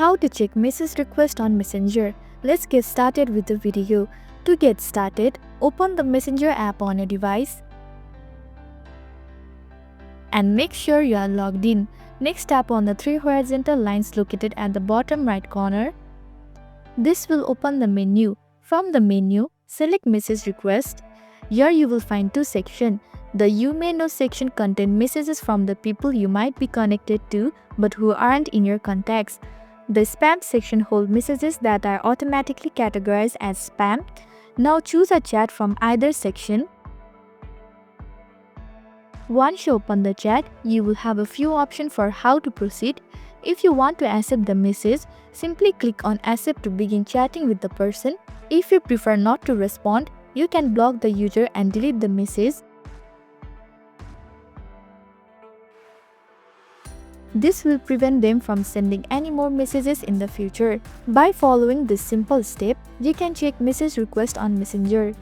How to check message request on Messenger. Let's get started with the video. To get started, open the Messenger app on your device and make sure you are logged in. Next, tap on the three horizontal lines located at the bottom right corner. This will open the menu. From the menu, select Message Request. Here you will find two sections. The You May Know section contains messages from the people you might be connected to but who aren't in your contacts. The Spam section holds messages that are automatically categorized as spam. Now choose a chat from either section. Once you open the chat, you will have a few options for how to proceed. If you want to accept the message, simply click on Accept to begin chatting with the person. If you prefer not to respond, you can block the user and delete the message. This will prevent them from sending any more messages in the future. By following this simple step, you can check message request on Messenger.